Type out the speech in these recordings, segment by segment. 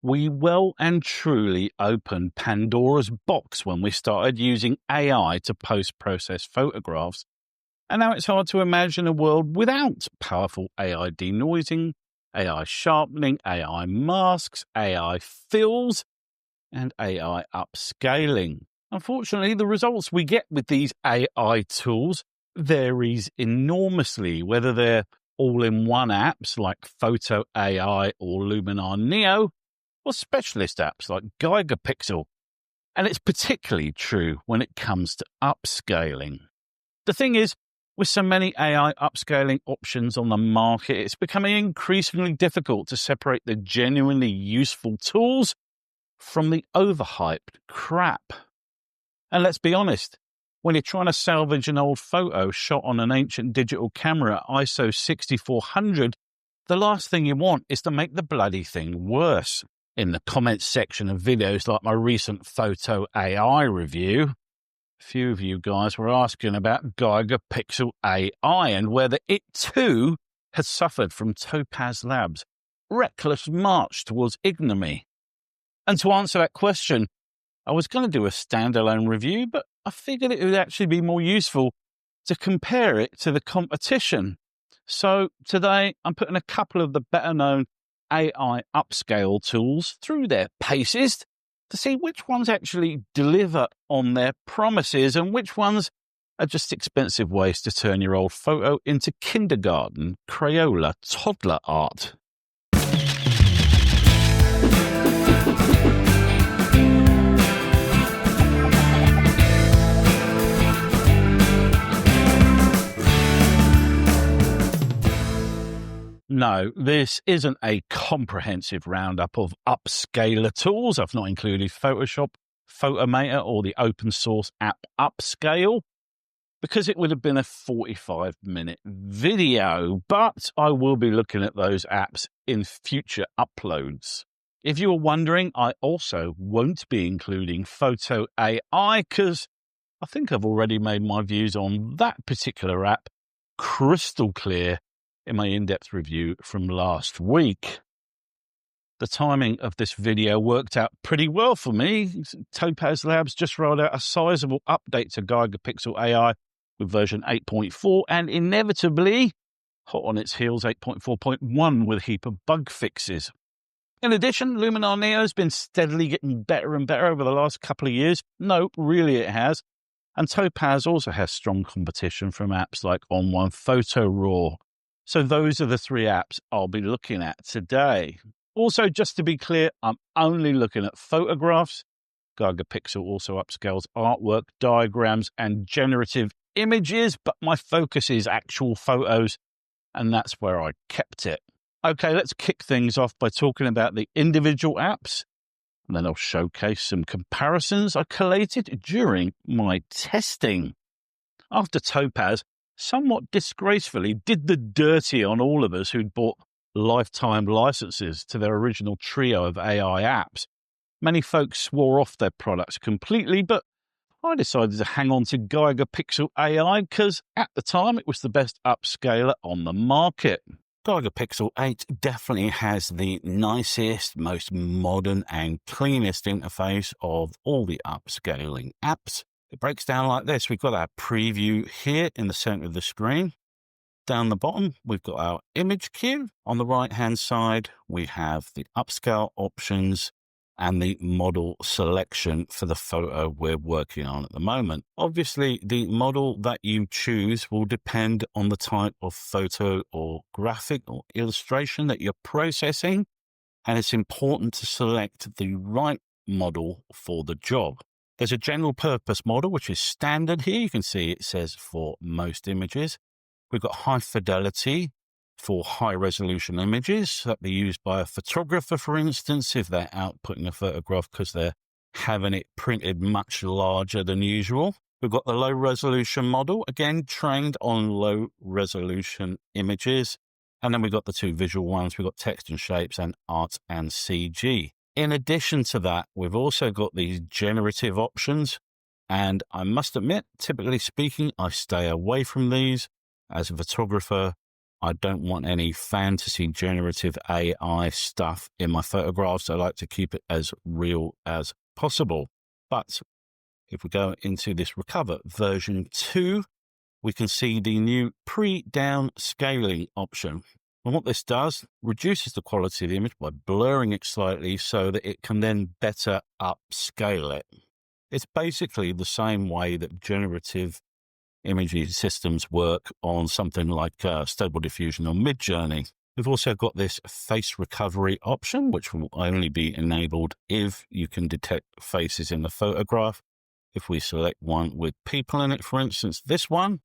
We well and truly opened Pandora's box when we started using AI to post-process photographs, and now it's hard to imagine a world without powerful AI denoising, AI sharpening, AI masks, AI fills, and AI upscaling. Unfortunately, the results we get with these AI tools varies enormously, whether they're all-in-one apps like Photo AI or Luminar Neo, or specialist apps like Gigapixel. And it's particularly true when it comes to upscaling. The thing is, with so many AI upscaling options on the market, it's becoming increasingly difficult to separate the genuinely useful tools from the overhyped crap. And let's be honest, when you're trying to salvage an old photo shot on an ancient digital camera at ISO 6400, the last thing you want is to make the bloody thing worse. In the comments section of videos like my recent Photo AI review, a few of you guys were asking about Gigapixel AI and whether it too has suffered from Topaz Labs' reckless march towards ignominy. And to answer that question, I was going to do a standalone review, but I figured it would actually be more useful to compare it to the competition. So today I'm putting a couple of the better known AI upscale tools through their paces to see which ones actually deliver on their promises and which ones are just expensive ways to turn your old photo into kindergarten, Crayola, toddler art. No, this isn't a comprehensive roundup of upscaler tools. I've not included Photoshop, Photomator, or the open source app Upscale, because it would have been a 45-minute video, but I will be looking at those apps in future uploads. If you were wondering, I also won't be including Photo AI because I think I've already made my views on that particular app crystal clear in my in-depth review from last week. The timing of this video worked out pretty well for me. Topaz Labs just rolled out a sizable update to Gigapixel AI with version 8.4 and inevitably, hot on its heels, 8.4.1 with a heap of bug fixes. In addition, Luminar Neo has been steadily getting better and better over the last couple of years. No, really it has. And Topaz also has strong competition from apps like On1 PhotoRAW. So those are the three apps I'll be looking at today. Also, just to be clear, I'm only looking at photographs. Gigapixel also upscales artwork, diagrams, and generative images, but my focus is actual photos, and that's where I kept it. Okay, let's kick things off by talking about the individual apps, and then I'll showcase some comparisons I collated during my testing. After Topaz somewhat disgracefully did the dirty on all of us who'd bought lifetime licenses to their original trio of AI apps. Many folks swore off their products completely, but I decided to hang on to Gigapixel AI because at the time it was the best upscaler on the market. Gigapixel 8 definitely has the nicest, most modern and cleanest interface of all the upscaling apps. It breaks down like this. We've got our preview here in the center of the screen. Down the bottom, we've got our image queue. On the right-hand side, we have the upscale options and the model selection for the photo we're working on at the moment. Obviously, the model that you choose will depend on the type of photo or graphic or illustration that you're processing, and it's important to select the right model for the job. There's a general purpose model, which is standard here. You can see it says for most images. We've got high fidelity for high resolution images that be used by a photographer, for instance, if they're outputting a photograph because they're having it printed much larger than usual. We've got the low resolution model, again, trained on low resolution images. And then we've got the two visual ones. We've got text and shapes and art and CG. In addition to that, we've also got these generative options. And I must admit, typically speaking, I stay away from these. As a photographer, I don't want any fantasy generative AI stuff in my photographs. I like to keep it as real as possible. But if we go into this Recover version 2, we can see the new pre-down scaling option. And what this does, reduces the quality of the image by blurring it slightly so that it can then better upscale it. It's basically the same way that generative imaging systems work on something like Stable Diffusion or Midjourney. We've also got this face recovery option, which will only be enabled if you can detect faces in the photograph. If we select one with people in it, for instance, this one,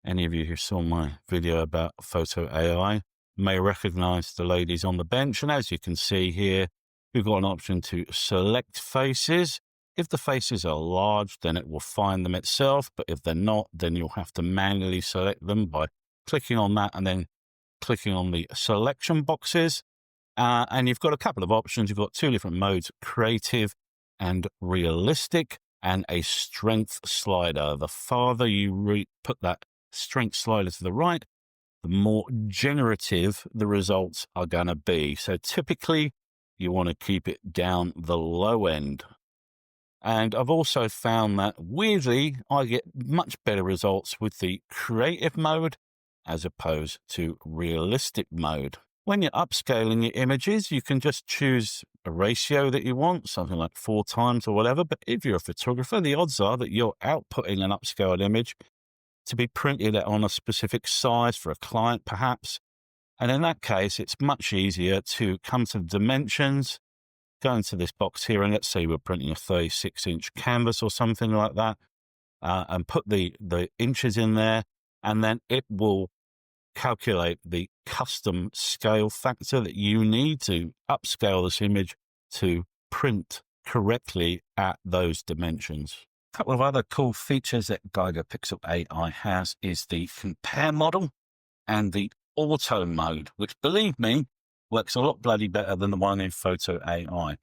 any of you who saw my video about Photo AI may recognize the ladies on the bench. And as you can see here, we've got an option to select faces. If the faces are large, then it will find them itself. But if they're not, then you'll have to manually select them by clicking on that and then clicking on the selection boxes. And you've got a couple of options. You've got two different modes, creative and realistic, and a strength slider. The farther you put that strength slider to the right, the more generative the results are going to be. So typically, you want to keep it down the low end. And I've also found that, weirdly, I get much better results with the creative mode as opposed to realistic mode. When you're upscaling your images, you can just choose a ratio that you want, something like 4 times or whatever. But if you're a photographer, the odds are that you're outputting an upscaled image to be printed on a specific size for a client, perhaps. And in that case, it's much easier to come to the dimensions, go into this box here, and let's say we're printing a 36-inch canvas or something like that, and put the inches in there, and then it will calculate the custom scale factor that you need to upscale this image to print correctly at those dimensions. A couple of other cool features that Gigapixel AI has is the compare model and the auto mode, which, believe me, works a lot bloody better than the one in Photo AI.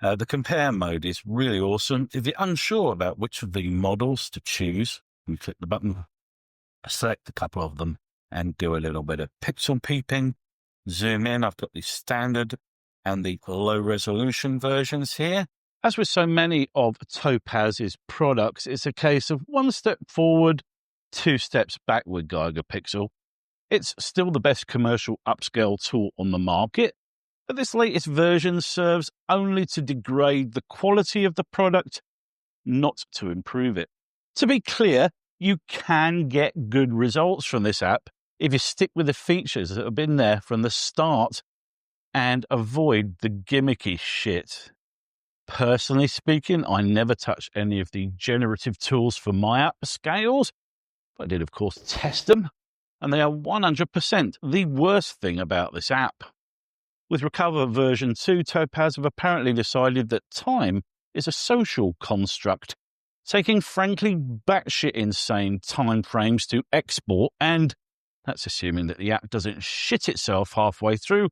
The compare mode is really awesome. If you're unsure about which of the models to choose, you click the button, select a couple of them, and do a little bit of pixel peeping. Zoom in. I've got the standard and the low resolution versions here. As with so many of Topaz's products, it's a case of 1 step forward, 2 steps back with Gigapixel. It's still the best commercial upscale tool on the market, but this latest version serves only to degrade the quality of the product, not to improve it. To be clear, you can get good results from this app if you stick with the features that have been there from the start and avoid the gimmicky shit. Personally speaking, I never touch any of the generative tools for my upscales, but I did, of course, test them. And they are 100% the worst thing about this app. With Recover version 2, Topaz have apparently decided that time is a social construct, taking frankly batshit insane time frames to export, and that's assuming that the app doesn't shit itself halfway through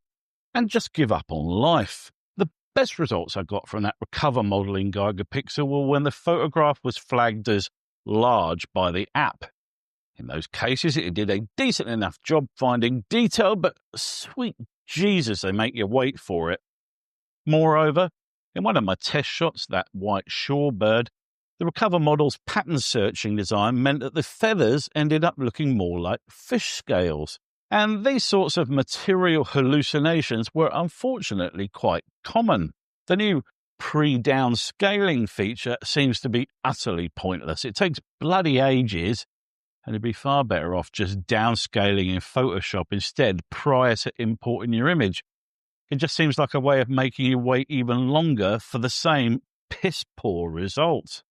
and just give up on life. The best results I got from that Recover model in Gigapixel were when the photograph was flagged as large by the app. In those cases, it did a decent enough job finding detail, but sweet Jesus, they make you wait for it. Moreover, in one of my test shots, that white shorebird, the Recover model's pattern searching design meant that the feathers ended up looking more like fish scales. And these sorts of material hallucinations were unfortunately quite common. The new pre-down scaling feature seems to be utterly pointless. It takes bloody ages, and it'd be far better off just downscaling in Photoshop instead prior to importing your image. It just seems like a way of making you wait even longer for the same piss-poor result.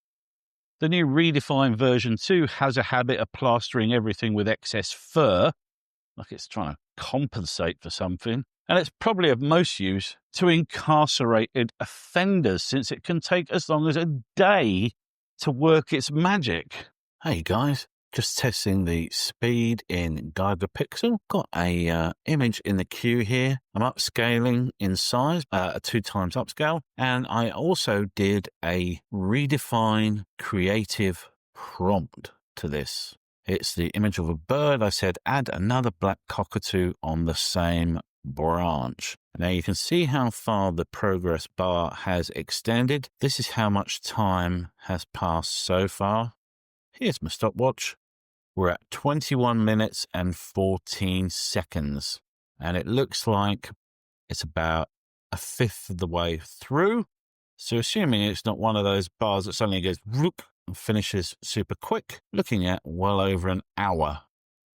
The new redefined version 2 has a habit of plastering everything with excess fur, like it's trying to compensate for something, and it's probably of most use to incarcerated offenders, since it can take as long as a day to work its magic. Hey guys, just testing the speed in Gigapixel. Got a image in the queue here. I'm upscaling in size, a 2 times upscale. And I also did a redefine creative prompt to this. It's the image of a bird. I said add another black cockatoo on the same branch. Now you can see how far the progress bar has extended. This is how much time has passed so far. Here's my stopwatch. We're at 21 minutes and 14 seconds. And it looks like it's about a fifth of the way through. So assuming it's not one of those bars that suddenly goes whoop and finishes super quick, looking at well over an hour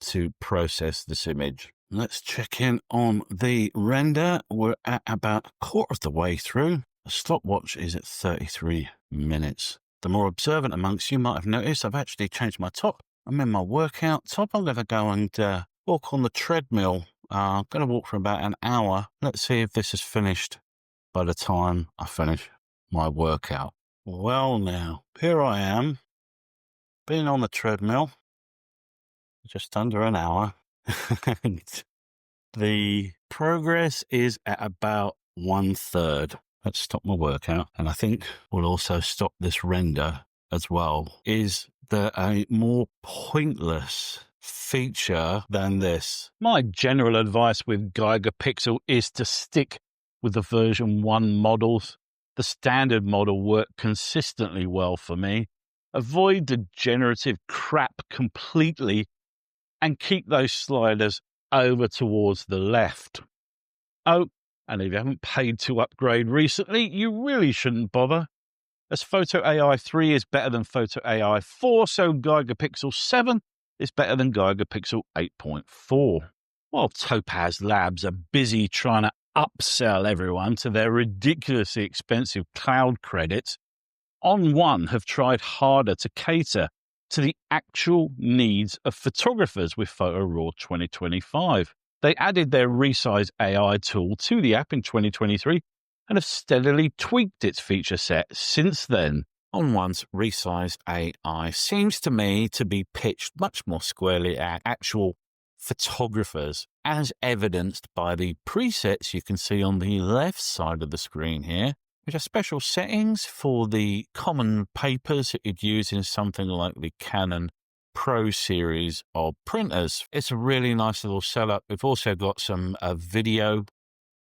to process this image. Let's check in on the render. We're at about a quarter of the way through. The stopwatch is at 33 minutes. The more observant amongst you might have noticed I've actually changed my top. I'm in my workout top. I'm going to go and walk on the treadmill. I'm going to walk for about an hour. Let's see if this is finished by the time I finish my workout. Well now, here I am, been on the treadmill just under an hour. And the progress is at about 1/3. Let's stop my workout. And I think we'll also stop this render as well. Is there a more pointless feature than this? My general advice with Gigapixel is to stick with the version 1 models. The standard model worked consistently well for me. Avoid the generative crap completely and keep those sliders over towards the left. Oh, and if you haven't paid to upgrade recently, you really shouldn't bother, as Photo AI 3 is better than Photo AI 4, so Gigapixel 7 is better than Gigapixel 8.4. While Topaz Labs are busy trying to upsell everyone to their ridiculously expensive cloud credits, On1 have tried harder to cater to the actual needs of photographers with PhotoRAW 2025. They added their Resize AI tool to the app in 2023 and have steadily tweaked its feature set since then. On1's Resize AI seems to me to be pitched much more squarely at actual photographers, as evidenced by the presets you can see on the left side of the screen here, which are special settings for the common papers that you'd use in something like the Canon Pro series of printers. It's a really nice little setup. We've also got some video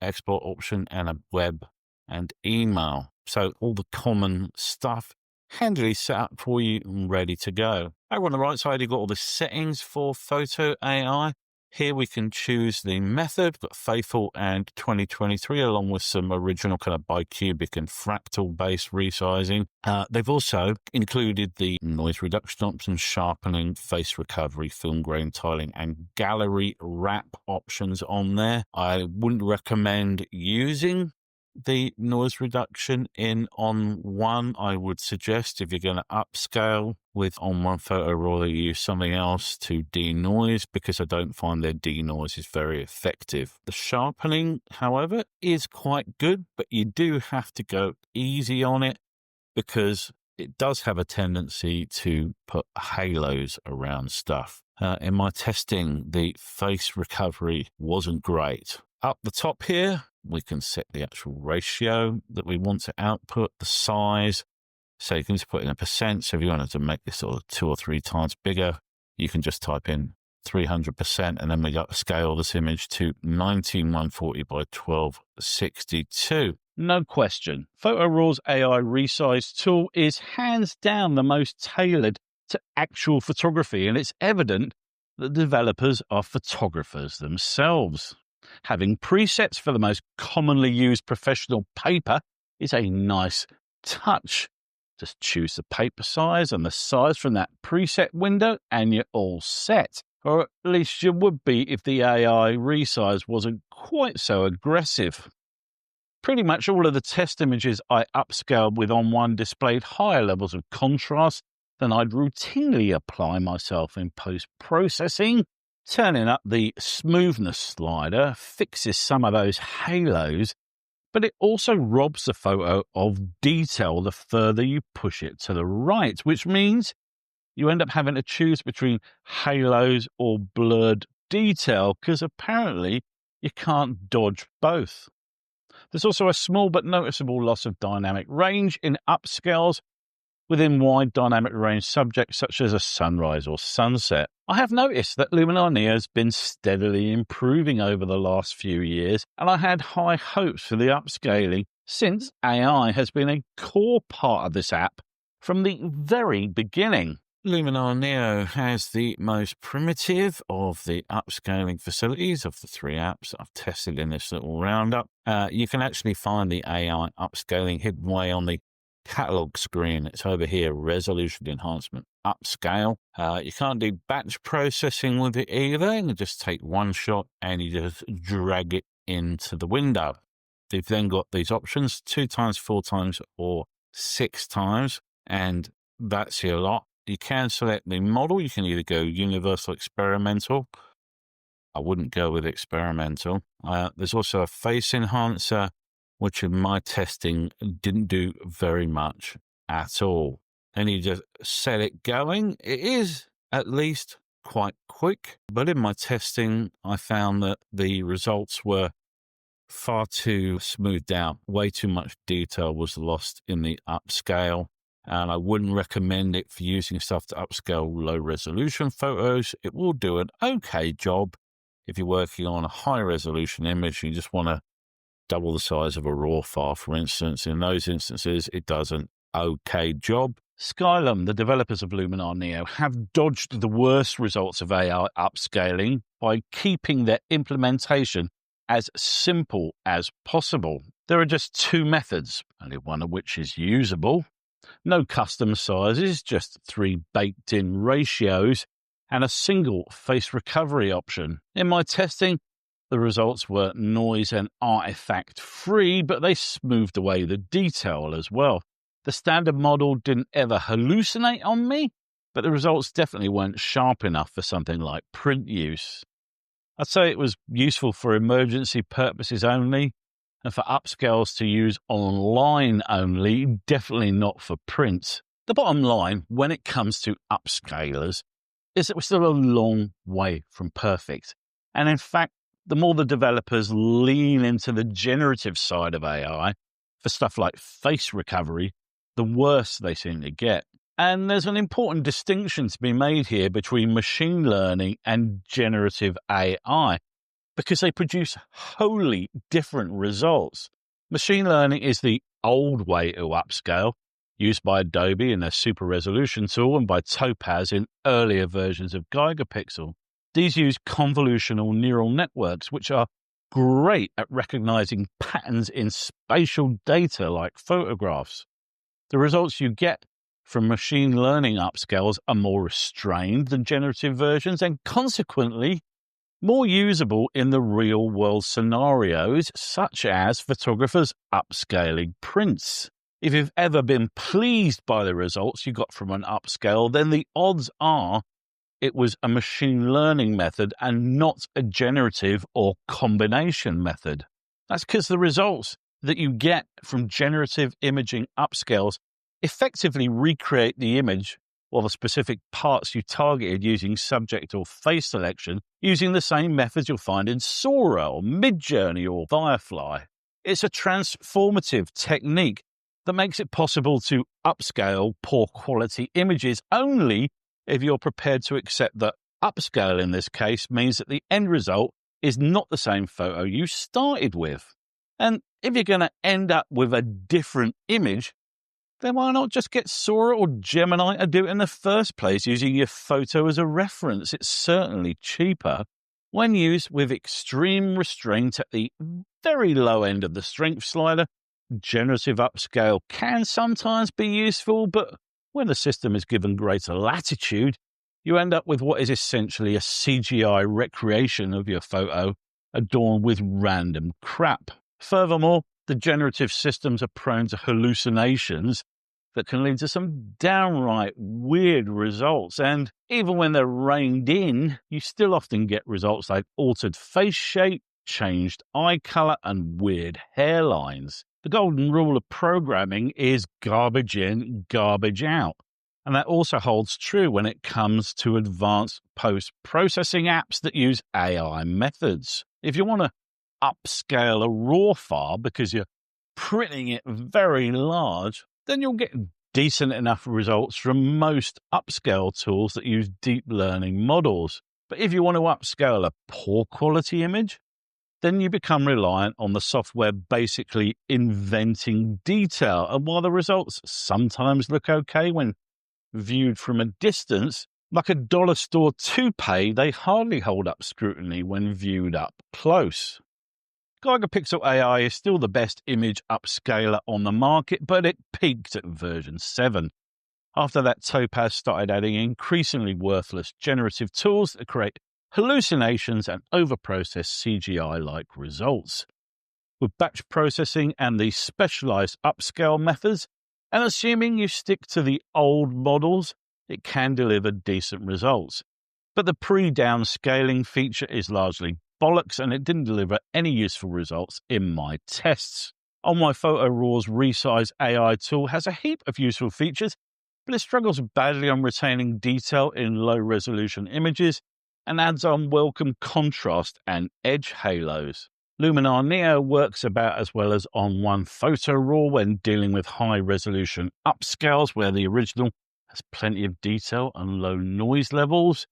export option and a web and email. So all the common stuff handily set up for you and ready to go. Over on the right side, you've got all the settings for Photo AI. Here we can choose the method. We've got Faithful and 2023, along with some original kind of bicubic and fractal-based resizing. They've also included the noise reduction options, sharpening, face recovery, film grain tiling, and gallery wrap options on there. I wouldn't recommend using the noise reduction in On1. I would suggest if you're going to upscale with On1 PhotoRAW, that you use something else to denoise, because I don't find their denoise is very effective. The sharpening, however, is quite good, but you do have to go easy on it because it does have a tendency to put halos around stuff. In my testing, the face recovery wasn't great. Up the top here, we can set the actual ratio that we want to output, the size. So you can just put in a percent. So if you wanted to make this sort of 2 or 3 times bigger, you can just type in 300%, and then we upscale this image to 19140 by 1262. No question, PhotoRAW's AI Resize tool is hands down the most tailored to actual photography, and it's evident that developers are photographers themselves. Having presets for the most commonly used professional paper is a nice touch. Just choose the paper size and the size from that preset window and you're all set. Or at least you would be if the AI Resize wasn't quite so aggressive. Pretty much all of the test images I upscaled with On1 displayed higher levels of contrast than I'd routinely apply myself in post-processing. Turning up the smoothness slider fixes some of those halos, but it also robs the photo of detail the further you push it to the right, which means you end up having to choose between halos or blurred detail, because apparently you can't dodge both. There's also a small but noticeable loss of dynamic range in upscales, within wide dynamic range subjects such as a sunrise or sunset. I have noticed that Luminar Neo has been steadily improving over the last few years, and I had high hopes for the upscaling since AI has been a core part of this app from the very beginning. Luminar Neo has the most primitive of the upscaling facilities of the three apps I've tested in this little roundup. You can actually find the AI upscaling hidden away on the catalog screen. It's over here, resolution enhancement, upscale. You can't do batch processing with it either. You just take one shot and you just drag it into the window. You've then got these options, 2 times, 4 times, or 6 times, and that's your lot. You can select the model. You can either go universal, experimental. I wouldn't go with experimental. There's also a face enhancer, which in my testing didn't do very much at all. And you just set it going. It is at least quite quick, but in my testing, I found that the results were far too smoothed out. Way too much detail was lost in the upscale. And I wouldn't recommend it for using stuff to upscale low resolution photos. It will do an okay job if you're working on a high resolution image. You just want to double the size of a RAW file, for instance. In those instances, it does an okay job. Skylum, the developers of Luminar Neo, have dodged the worst results of AI upscaling by keeping their implementation as simple as possible. There are just 2 methods, only one of which is usable. No custom sizes, just 3 baked-in ratios, and a single face recovery option. In my testing, the results were noise and artifact-free, but they smoothed away the detail as well. The standard model didn't ever hallucinate on me, but the results definitely weren't sharp enough for something like print use. I'd say it was useful for emergency purposes only, and for upscales to use online only, definitely not for print. The bottom line, when it comes to upscalers, is that we're still a long way from perfect. And in fact, the more the developers lean into the generative side of AI for stuff like face recovery, the worse they seem to get. And there's an important distinction to be made here between machine learning and generative AI, because they produce wholly different results. Machine learning is the old way to upscale, used by Adobe in their super resolution tool and by Topaz in earlier versions of Gigapixel. These use convolutional neural networks, which are great at recognizing patterns in spatial data like photographs. The results you get from machine learning upscales are more restrained than generative versions and consequently more usable in the real-world scenarios, such as photographers upscaling prints. If you've ever been pleased by the results you got from an upscale, then the odds are it was a machine learning method and not a generative or combination method. That's because the results that you get from generative imaging upscales effectively recreate the image or the specific parts you targeted using subject or face selection using the same methods you'll find in Sora or Midjourney or Firefly. It's a transformative technique that makes it possible to upscale poor quality images only if you're prepared to accept that upscale in this case means that the end result is not the same photo you started with. And if you're going to end up with a different image, then why not just get Sora or Gemini to do it in the first place using your photo as a reference? It's certainly cheaper. When used with extreme restraint at the very low end of the strength slider, generative upscale can sometimes be useful, but when the system is given greater latitude, you end up with what is essentially a CGI recreation of your photo adorned with random crap. Furthermore, the generative systems are prone to hallucinations that can lead to some downright weird results. And even when they're reined in, you still often get results like altered face shape, changed eye color, and weird hairlines. The golden rule of programming is garbage in, garbage out. And that also holds true when it comes to advanced post-processing apps that use AI methods. If you want to upscale a RAW file because you're printing it very large, then you'll get decent enough results from most upscale tools that use deep learning models. But if you want to upscale a poor quality image, then you become reliant on the software basically inventing detail. And while the results sometimes look okay when viewed from a distance, like a dollar store toupee, they hardly hold up scrutiny when viewed up close. Gigapixel AI is still the best image upscaler on the market, but it peaked at version 7. After that, Topaz started adding increasingly worthless generative tools that create hallucinations and overprocess CGI-like results. With batch processing and the specialized upscale methods, and assuming you stick to the old models, it can deliver decent results. But the pre-downscaling feature is largely bollocks, and it didn't deliver any useful results in my tests. On1 PhotoRAW Resize AI tool has a heap of useful features, but it struggles badly on retaining detail in low-resolution images and adds unwelcome contrast and edge halos. Luminar Neo works about as well as On1 PhotoRAW when dealing with high-resolution upscales where the original has plenty of detail and low noise levels.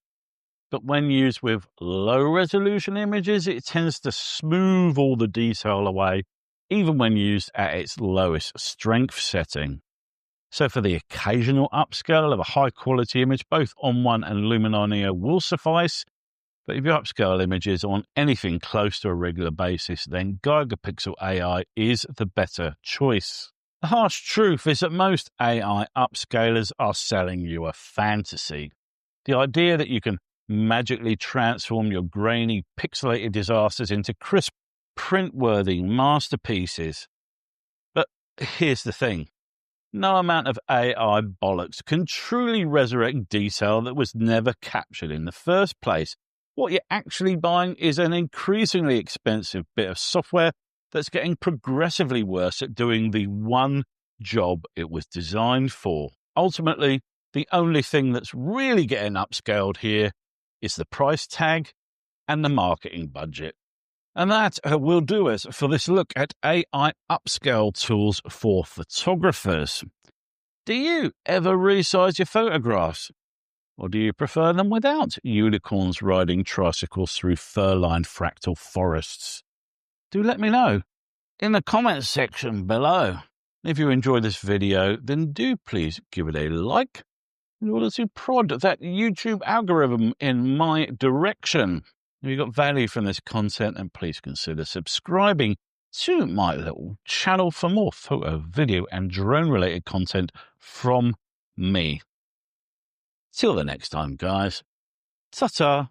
But when used with low-resolution images, it tends to smooth all the detail away, even when used at its lowest strength setting. So for the occasional upscale of a high-quality image, both On1 and Luminar Neo will suffice. But if you upscale images on anything close to a regular basis, then Gigapixel AI is the better choice. The harsh truth is that most AI upscalers are selling you a fantasy. The idea that you can magically transform your grainy, pixelated disasters into crisp, print-worthy masterpieces. But here's the thing. No amount of AI bollocks can truly resurrect detail that was never captured in the first place. What you're actually buying is an increasingly expensive bit of software that's getting progressively worse at doing the one job it was designed for. Ultimately, the only thing that's really getting upscaled here is the price tag and the marketing budget. And that will do us for this look at AI upscale tools for photographers. Do you ever resize your photographs? Or do you prefer them without unicorns riding tricycles through fur-lined fractal forests? Do let me know in the comments section below. If you enjoyed this video, then do please give it a like in order to prod that YouTube algorithm in my direction. If you got value from this content, then please consider subscribing to my little channel for more photo, video, and drone-related content from me. Till the next time, guys. Ta-ta.